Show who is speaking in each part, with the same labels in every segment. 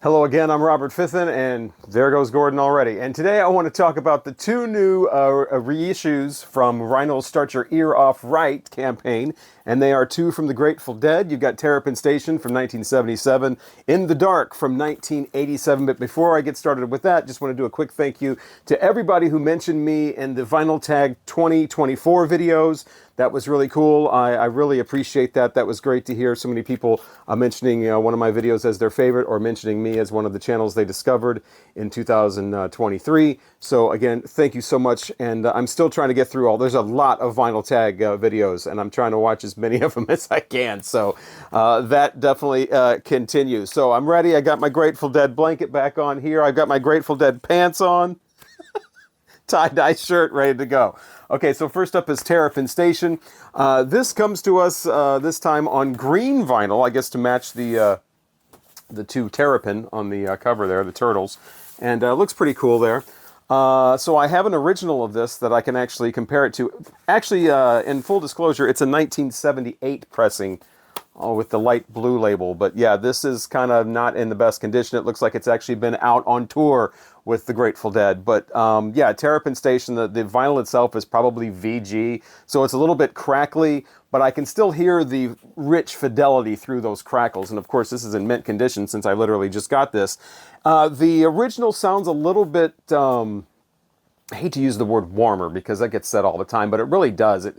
Speaker 1: Hello again, I'm Robert Fithen, and there goes Gordon already. And today I want to talk about the two new reissues from Rhino's Start Your Ear Off Right campaign, and they are two from the Grateful Dead. You've got Terrapin Station from 1977, In the Dark from 1987. But before I get started with that, just want to do a quick thank you to everybody who mentioned me in the Vinyl Tag 2024 videos. That was really cool. I really appreciate that. That was great to hear so many people mentioning one of my videos as their favorite, or mentioning me as one of the channels they discovered in 2023. So again, thank you so much. And I'm still trying to get through all. There's a lot of Vinyl Tag videos, and I'm trying to watch as many of them as I can. So that definitely continues. So I'm ready. I got my Grateful Dead blanket back on here. I've got my Grateful Dead pants on. Tie-dye shirt ready to go. Okay, so first up is Terrapin Station. This comes to us this time on green vinyl, I guess to match the two Terrapin on the cover there, the turtles. And it looks pretty cool there. So I have an original of this that I can actually compare it to. Actually, in full disclosure, it's a 1978 pressing with the light blue label. But yeah, this is kind of not in the best condition. It looks like it's actually been out on tour with the Grateful Dead. But yeah, Terrapin Station, the vinyl itself is probably VG, so it's a little bit crackly, but I can still hear the rich fidelity through those crackles. And of course, this is in mint condition since I literally just got this. The original sounds a little bit, I hate to use the word warmer because that gets said all the time, but it really does.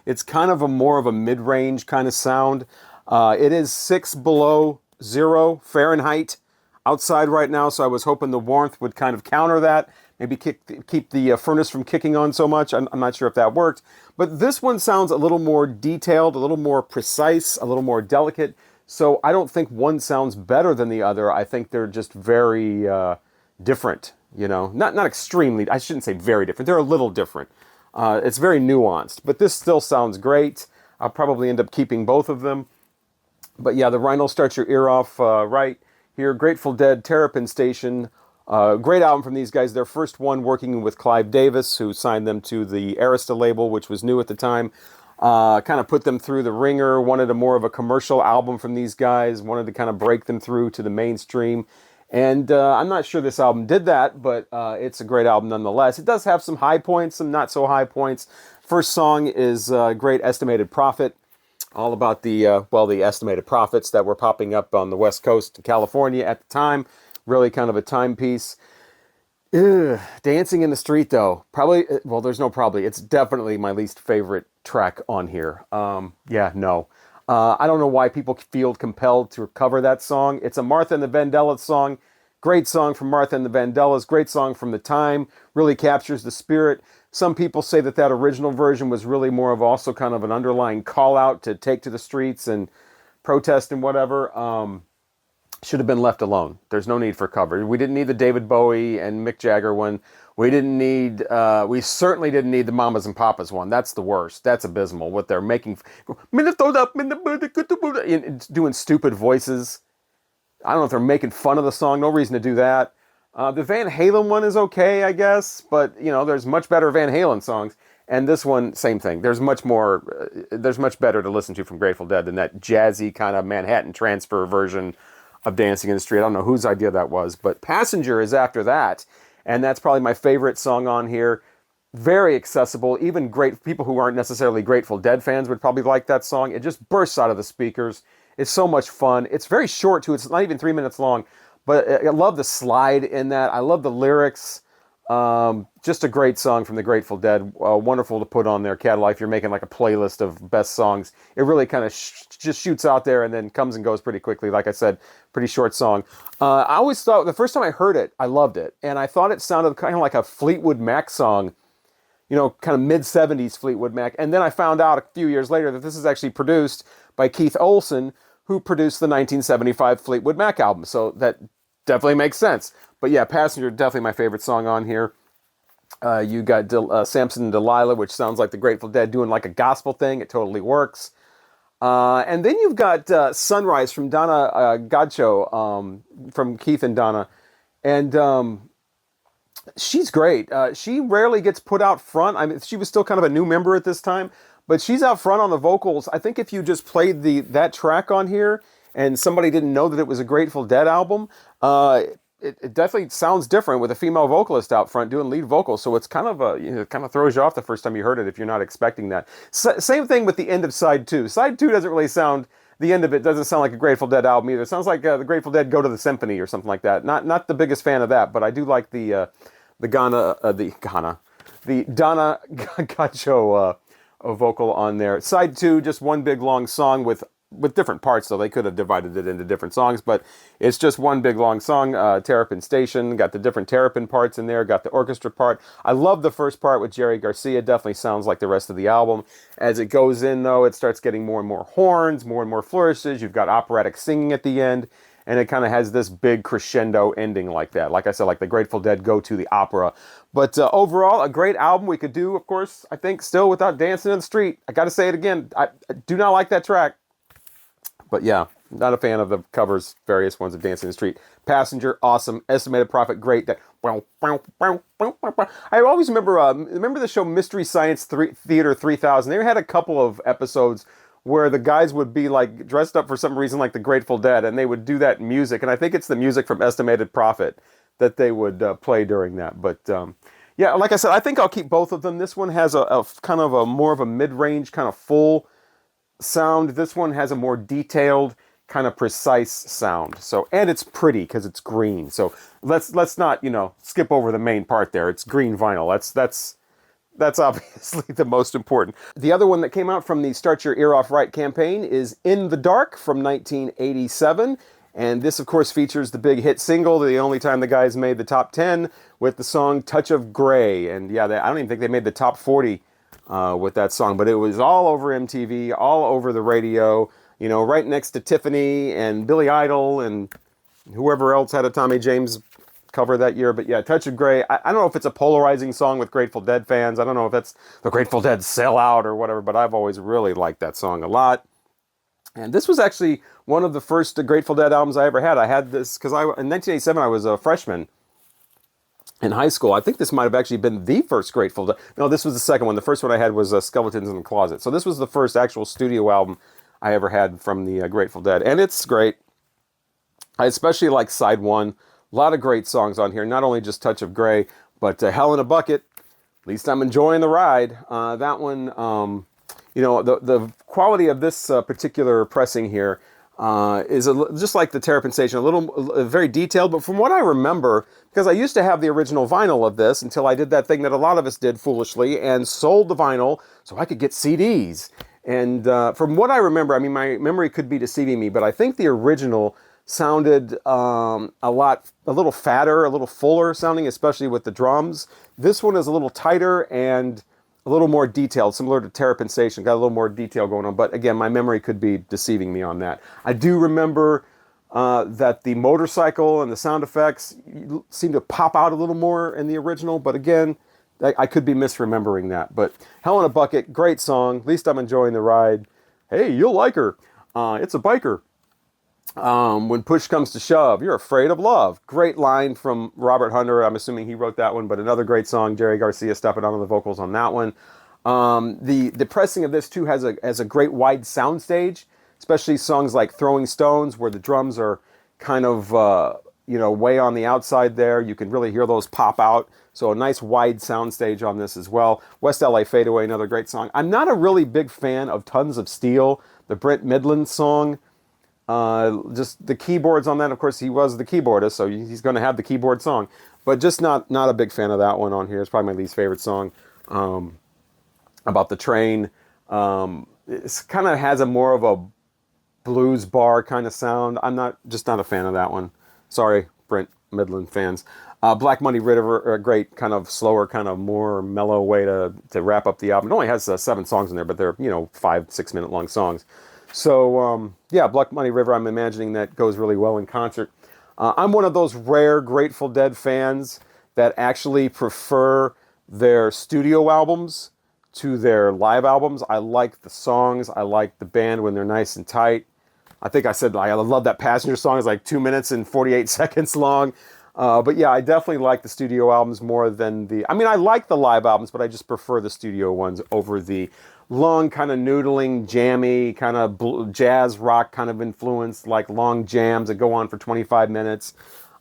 Speaker 1: It's kind of a more of a mid-range kind of sound. It is 6 below 0 Fahrenheit outside right now, so I was hoping the warmth would kind of counter that, maybe keep the furnace from kicking on so much. I'm not sure if that worked, but this one sounds a little more detailed, a little more precise, a little more delicate, so I don't think one sounds better than the other. I think they're just very different, you know, not extremely, I shouldn't say very different, they're a little different. It's very nuanced, but this still sounds great. I'll probably end up keeping both of them. But yeah, the Rhino Start Your Ear Off right here, Grateful Dead, Terrapin Station. Great album from these guys. Their first one working with Clive Davis, who signed them to the Arista label, which was new at the time. Kind of put them through the ringer, wanted a more of a commercial album from these guys, wanted to kind of break them through to the mainstream. And I'm not sure this album did that, but it's a great album nonetheless. It does have some high points, some not so high points. First song is Great Estimated Profit. All about the estimated profits that were popping up on the West Coast of California at the time. Really kind of a timepiece. Dancing in the Street, though. Probably, well, there's no probably. It's definitely my least favorite track on here. Yeah, no. I don't know why people feel compelled to cover that song. It's a Martha and the Vandellas song. Great song from Martha and the Vandellas. Great song from the time. Really captures the spirit. Some people say that that original version was really more of also kind of an underlying call out to take to the streets and protest and whatever. Should have been left alone. There's no need for cover. We didn't need the David Bowie and Mick Jagger one. We certainly didn't need the Mamas and Papas one. That's the worst. That's abysmal. What they're making, doing stupid voices. I don't know if they're making fun of the song. No reason to do that. The Van Halen one is okay, I guess, but you know, there's much better Van Halen songs, and this one, same thing. There's much better to listen to from Grateful Dead than that jazzy kind of Manhattan Transfer version of Dancing in the Street. I don't know whose idea that was, but Passenger is after that, and that's probably my favorite song on here. Very accessible. Even great people who aren't necessarily Grateful Dead fans would probably like that song. It just bursts out of the speakers. It's so much fun. It's very short too. It's not even 3 minutes long. But I love the slide in that. I love the lyrics. Just a great song from the Grateful Dead. Wonderful to put on their catalog if you're making like a playlist of best songs. It really kind of just shoots out there and then comes and goes pretty quickly. Like I said, pretty short song. I always thought, the first time I heard it, I loved it. And I thought it sounded kind of like a Fleetwood Mac song, you know, kind of mid-70s Fleetwood Mac. And then I found out a few years later that this is actually produced by Keith Olsen, who produced the 1975 Fleetwood Mac album. So that definitely makes sense. But yeah, Passenger, definitely my favorite song on here. You got Samson and Delilah, which sounds like the Grateful Dead doing like a gospel thing. It totally works. And then you've got Sunrise from Donna Godcho, from Keith and Donna. And she's great. She rarely gets put out front. I mean, she was still kind of a new member at this time, but she's out front on the vocals. I think if you just played that track on here and somebody didn't know that it was a Grateful Dead album, it definitely sounds different with a female vocalist out front doing lead vocals. So it's kind of it kind of throws you off the first time you heard it if you're not expecting that. Same thing with the end of side two. Side two doesn't really sound. The end of it doesn't sound like a Grateful Dead album either. It sounds like the Grateful Dead Go to the Symphony or something like that. Not the biggest fan of that, but I do like the Donna Gacho vocal on there. Side two, just one big long song with different parts, so they could have divided it into different songs, but it's just one big long song. Terrapin Station, got the different Terrapin parts in there, got the orchestra part. I love the first part with Jerry Garcia, definitely sounds like the rest of the album. As it goes in, though, it starts getting more and more horns, more and more flourishes. You've got operatic singing at the end, and it kind of has this big crescendo ending like that. Like I said, like the Grateful Dead go to the opera. But overall, a great album. We could do, of course, I think, still without Dancing in the Street. I got to say it again. I do not like that track. But yeah, not a fan of the covers, various ones of Dancing in the Street. Passenger, awesome. Estimated Profit, great. That I always remember the show Mystery Science Theater 3000. They had a couple of episodes where the guys would be like dressed up for some reason like the Grateful Dead, and they would do that music. And I think it's the music from Estimated Profit that they would play during that. But yeah, like I said, I think I'll keep both of them. This one has a kind of a more of a mid-range kind of full sound. This one has a more detailed, kind of precise sound. So, and it's pretty because it's green. So let's not skip over the main part there. It's green vinyl. That's obviously the most important. The other one that came out from the Start Your Ear Off Right campaign is In the Dark from 1987. And this, of course, features the big hit single, the only time the guys made the top 10, with the song Touch of Grey. And yeah, I don't even think they made the top 40 with that song, but it was all over MTV, all over the radio, right next to Tiffany and Billy Idol and whoever else had a Tommy James cover that year. But yeah, Touch of Grey, I don't know if it's a polarizing song with Grateful Dead fans. I don't know if that's the Grateful Dead Sellout or whatever, but I've always really liked that song a lot. And this was actually one of the first Grateful Dead albums I ever had. I had this because in 1987 I was a freshman in high school. I think this might have actually been the first Grateful Dead. No, this was the second one. The first one I had was Skeletons in the Closet. So this was the first actual studio album I ever had from the Grateful Dead. And it's great. I especially like side one. A lot of great songs on here. Not only just Touch of Grey, but Hell in a Bucket. At least I'm enjoying the ride. That one, the quality of this particular pressing here is just like the Terrapin Station, very detailed. But from what I remember, because I used to have the original vinyl of this until I did that thing that a lot of us did foolishly and sold the vinyl so I could get CDs. And from what I remember, I mean, my memory could be deceiving me, but I think the original sounded a little fatter, a little fuller sounding, especially with the drums. This one is a little tighter and a little more detailed, similar to Terrapin Station. Got a little more detail going on, but again, my memory could be deceiving me on that. I do remember that the motorcycle and the sound effects seem to pop out a little more in the original, but again, I could be misremembering that. But Hell in a Bucket, great song. At least I'm enjoying the ride. Hey, you'll like her. It's a biker. When push comes to shove, you're afraid of love. Great line from Robert Hunter. I'm assuming he wrote that one, but another great song. Jerry Garcia stepping on the vocals on that one. The pressing of this too has a great wide soundstage, especially songs like Throwing Stones, where the drums are kind of way on the outside there. You can really hear those pop out. So a nice wide soundstage on this as well. West LA Fadeaway, another great song. I'm not a really big fan of Tons of Steel, the Brent Midland song. Just the keyboards on that, of course, he was the keyboardist, so he's going to have the keyboard song. But just not a big fan of that one on here. It's probably my least favorite song. About the train. It kind of has a more of a blues bar kind of sound. I'm not a fan of that one. Sorry, Brent Midland fans. Black Money River, a great kind of slower, kind of more mellow way to wrap up the album. It only has 7 songs in there, but they're 5-6 minute long songs. So yeah, Black Money River, I'm imagining that goes really well in concert. I'm one of those rare Grateful Dead fans that actually prefer their studio albums to their live albums. I like the songs. I like the band when they're nice and tight. I think I said I love that Passenger song. It's like 2 minutes and 48 seconds long. But yeah, I definitely like the studio albums more than I like the live albums, but I just prefer the studio ones over the long kind of noodling, jammy, kind of jazz rock kind of influence, like long jams that go on for 25 minutes.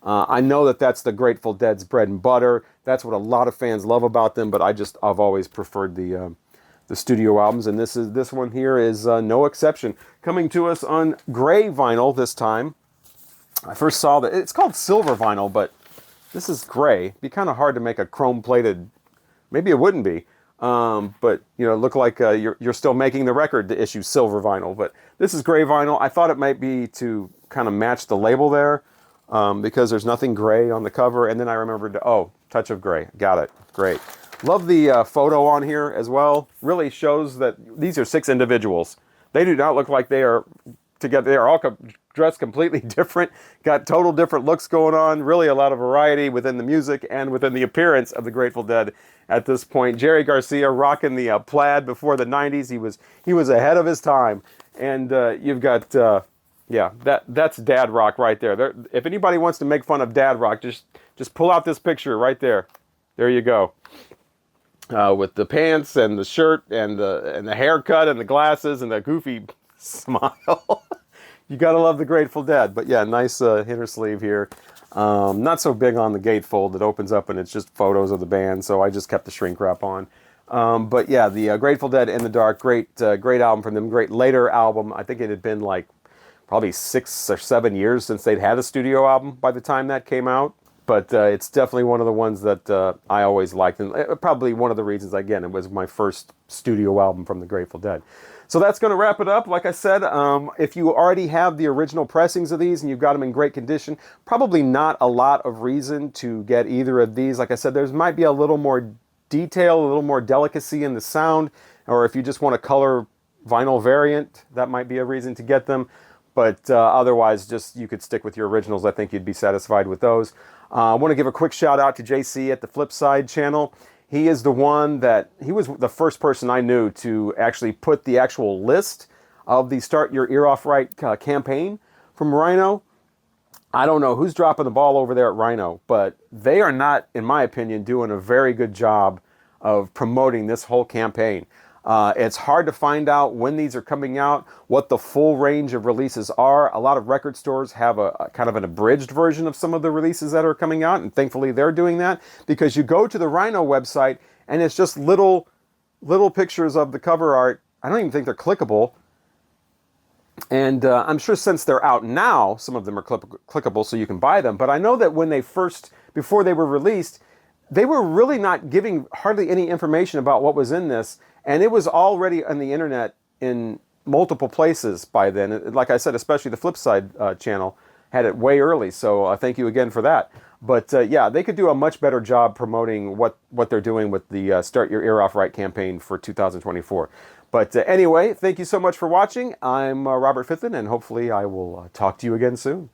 Speaker 1: I know that that's the Grateful Dead's bread and butter. That's what a lot of fans love about them, but I've always preferred the studio albums, and this one here is no exception. Coming to us on gray vinyl this time. I first saw that it's called silver vinyl, but this is gray. It'd be kind of hard to make a chrome plated. Maybe it wouldn't be, but you know, it looked like you're still making the record to issue silver vinyl. But this is gray vinyl. I thought it might be to kind of match the label there, because there's nothing gray on the cover. And then I remembered, oh, touch of gray. Got it. Great. Love the photo on here as well. Really shows that these are 6 individuals. They do not look like they are together. They are all dressed completely different. Got total different looks going on. Really a lot of variety within the music and within the appearance of the Grateful Dead at this point. Jerry Garcia rocking the plaid before the 90s. He was ahead of his time. And you've got, yeah, that's dad rock right there. If anybody wants to make fun of dad rock, just pull out this picture right there. There you go. With the pants and the shirt and the haircut and the glasses and the goofy smile. You gotta love the Grateful Dead. But yeah, nice inner sleeve here. Not so big on the gatefold that opens up and it's just photos of the band, so I just kept the shrink wrap on. But yeah, the Grateful Dead in the Dark, great album from them. Great later album. I think it had been like probably 6 or 7 years since they'd had a studio album by the time that came out. But it's definitely one of the ones that I always liked. And probably one of the reasons, again, it was my first studio album from the Grateful Dead. So that's going to wrap it up. Like I said, if you already have the original pressings of these and you've got them in great condition, probably not a lot of reason to get either of these. Like I said, there might be a little more detail, a little more delicacy in the sound. Or if you just want a color vinyl variant, that might be a reason to get them. But otherwise, just you could stick with your originals. I think you'd be satisfied with those. I want to give a quick shout out to JC at the Flipside channel. He is the one he was the first person I knew to actually put the actual list of the Start Your Ear Off Right campaign from Rhino. I don't know who's dropping the ball over there at Rhino, but they are not, in my opinion, doing a very good job of promoting this whole campaign. It's hard to find out when these are coming out, what the full range of releases are. A lot of record stores have a kind of an abridged version of some of the releases that are coming out, and thankfully they're doing that, because you go to the Rhino website and it's just little pictures of the cover art. I don't even think they're clickable. And I'm sure since they're out now, some of them are clickable so you can buy them. But I know that when before they were released, they were really not giving hardly any information about what was in this. And it was already on the internet in multiple places by then. Like I said, especially the Flipside channel had it way early. So thank you again for that. But yeah, they could do a much better job promoting what they're doing with the Start Your Ear Off Right campaign for 2024. But anyway, thank you so much for watching. I'm Robert Fithen, and hopefully I will talk to you again soon.